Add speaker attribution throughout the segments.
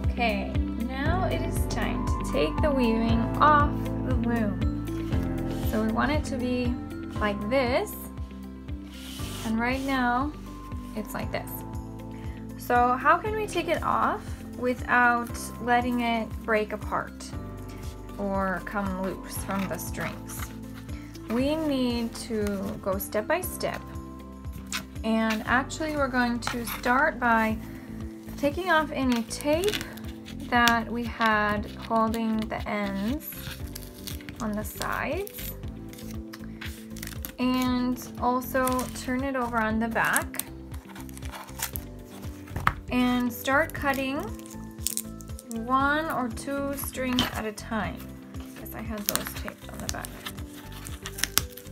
Speaker 1: Okay, now it is time to take the weaving off the loom. So we want it to be like this, and right now it's like this. So how can we take it off without letting it break apart or come loose from the strings? We need to go step by step, and actually we're going to start by taking off any tape that we had holding the ends on the sides, and also turn it over on the back and start cutting 1 or 2 strings at a time. Because I had those taped on the back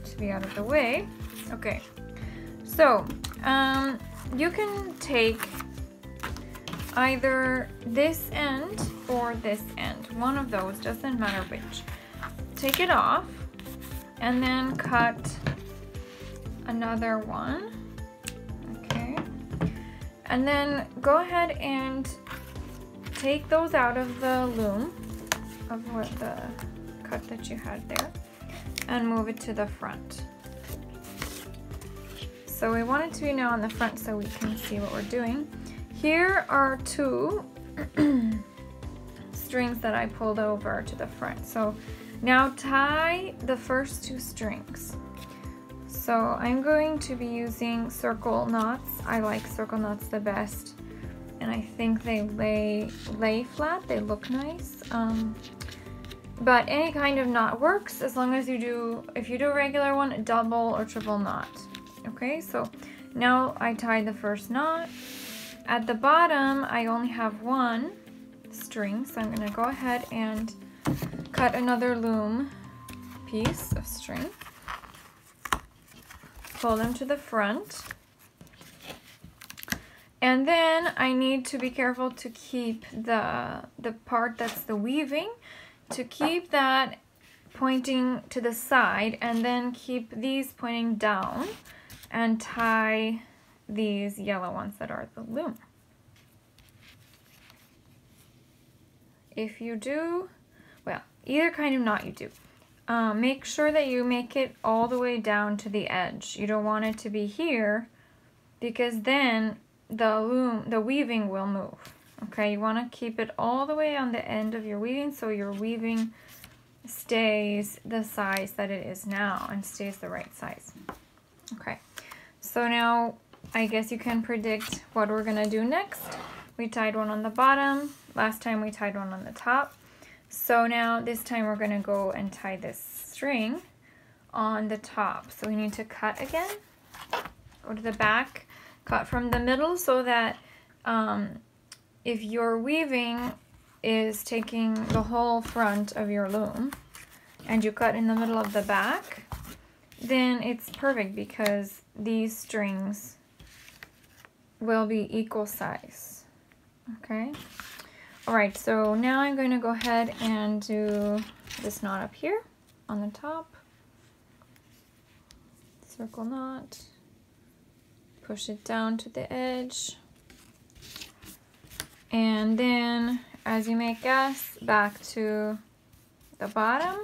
Speaker 1: to be out of the way. Okay, so you can take either this end or this end, one of those, doesn't matter which. Take it off and then cut another one. Okay, and then go ahead and take those out of the loom of what the cut that you had there and move it to the front. So we want it to be now on the front so we can see what we're doing. Here are 2 strings that I pulled over to the front. So now tie the first 2 strings. So I'm going to be using circle knots. I like circle knots the best, and I think they lay flat, they look nice. But any kind of knot works as long as you do, if you do a regular one, a double or triple knot. Okay, so now I tied the first knot. At the bottom, I only have 1 string, so I'm gonna go ahead and cut another loom piece of string. Pull them to the front. And then I need to be careful to keep the part that's the weaving, to keep that pointing to the side, and then keep these pointing down, and tie these yellow ones that are the loom. If you do, well, either kind of knot you do, make sure that you make it all the way down to the edge. You don't want it to be here, because then the weaving will move. Okay, you want to keep it all the way on the end of your weaving so your weaving stays the size that it is now and stays the right size. Okay, so now I guess you can predict what we're gonna do next. We tied one on the bottom. Last time we tied one on the top. So now this time we're gonna go and tie this string on the top. So we need to cut again. Go to the back, cut from the middle so that if your weaving is taking the whole front of your loom and you cut in the middle of the back, then it's perfect because these strings will be equal size. Okay, all right, so now I'm going to go ahead and do this knot up here on the top. Circle knot, push it down to the edge, and then as you make guess, back to the bottom.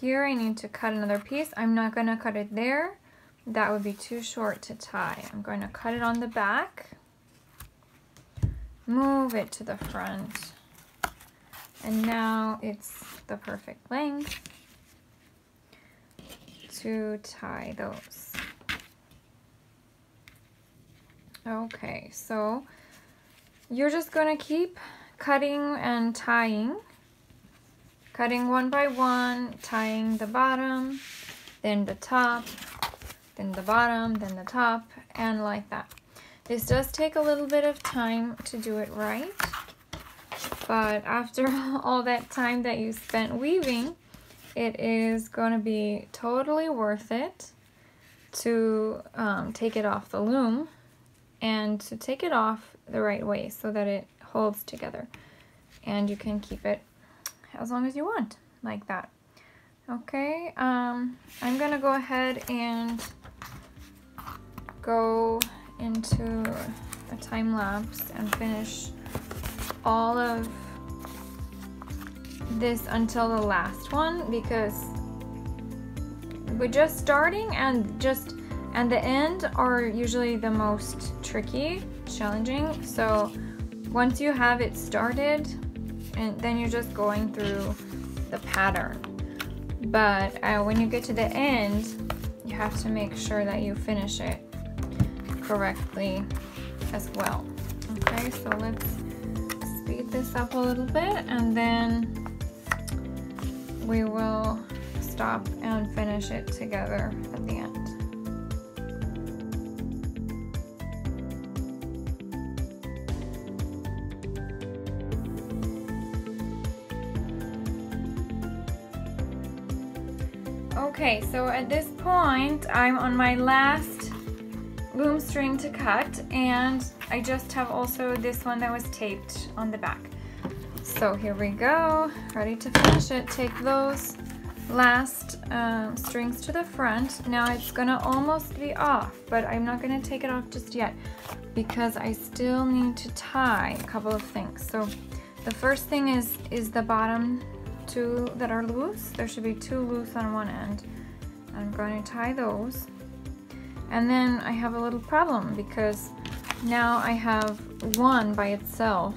Speaker 1: Here I need to cut another piece. I'm not going to cut it there. That would be too short to tie. I'm going to cut it on the back, move it to the front, and now it's the perfect length to tie those. Okay, so you're just going to keep cutting and tying. Cutting one by one, tying the bottom, then the top, then the bottom, then the top, and like that. This does take a little bit of time to do it right, but after all that time that you spent weaving, it is going to be totally worth it to take it off the loom and to take it off the right way so that it holds together and you can keep it as long as you want, like that. Okay, I'm gonna go ahead and go into a time lapse and finish all of this until the last one, because we're just starting, and the end are usually the most tricky, challenging. So once you have it started, and then you're just going through the pattern. But when you get to the end, you have to make sure that you finish it correctly as well. Okay, so let's speed this up a little bit, and then we will stop and finish it together at the end. Okay, so at this point, I'm on my last loom string to cut, and I just have also this one that was taped on the back. So here we go, ready to finish it. Take those last strings to the front. Now it's gonna almost be off, but I'm not gonna take it off just yet because I still need to tie a couple of things. So the first thing is the bottom two that are loose. There should be two loose on one end. I'm going to tie those. And then I have a little problem because now I have one by itself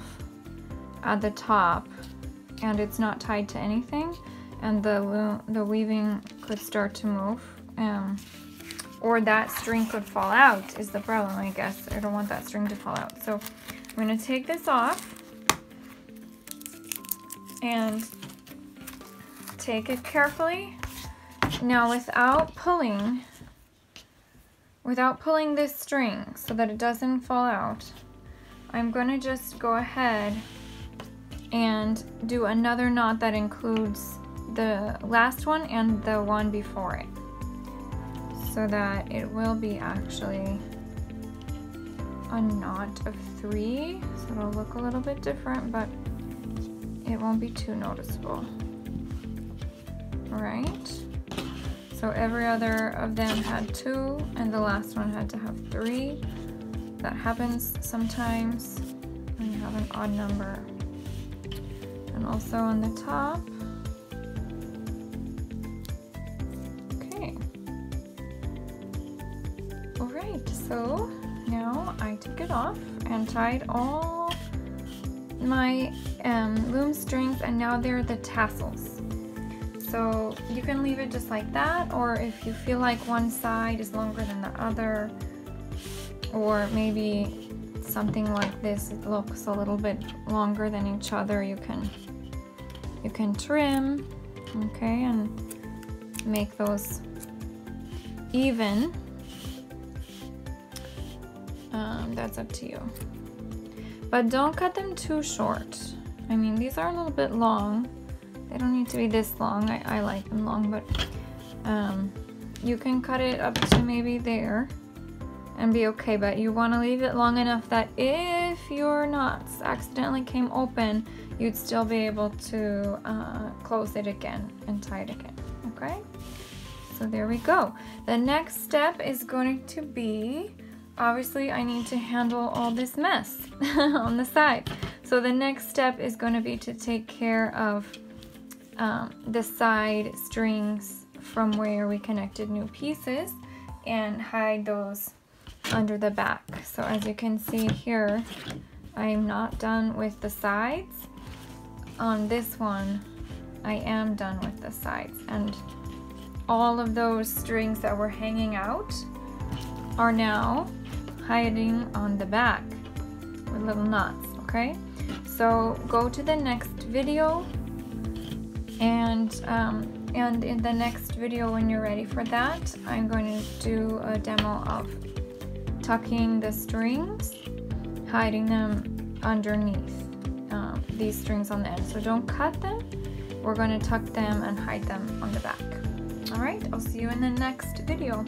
Speaker 1: at the top and it's not tied to anything, and the weaving could start to move, or that string could fall out is the problem, I guess. I don't want that string to fall out. So I'm going to take this off and take it carefully. Now without pulling this string so that it doesn't fall out, I'm going to just go ahead and do another knot that includes the last one and the one before it, so that it will be actually a knot of 3. So it'll look a little bit different, but it won't be too noticeable. All right. So every other of them had 2, and the last one had to have 3. That happens sometimes when you have an odd number. And also on the top. Okay. All right, so now I took it off and tied all my loom strings, and now they're the tassels. So you can leave it just like that, or if you feel like one side is longer than the other, or maybe something like this, it looks a little bit longer than each other, you can trim, okay, and make those even. That's up to you. But don't cut them too short. I mean, these are a little bit long. They don't need to be this long. I like them long, but you can cut it up to maybe there and be okay, but you want to leave it long enough that if your knots accidentally came open, you'd still be able to close it again and tie it again, okay? So there we go. The next step is going to be, obviously I need to handle all this mess on the side. So the next step is going to be to take care of the side strings from where we connected new pieces and hide those under the back. So as you can see here, I'm not done with the sides. On this one, I am done with the sides, and all of those strings that were hanging out are now hiding on the back with little knots, okay? So go to the next video, and in the next video, when you're ready for that, I'm going to do a demo of tucking the strings, hiding them underneath these strings on the end. So don't cut them. We're going to tuck them and hide them on the back. All right, I'll see you in the next video.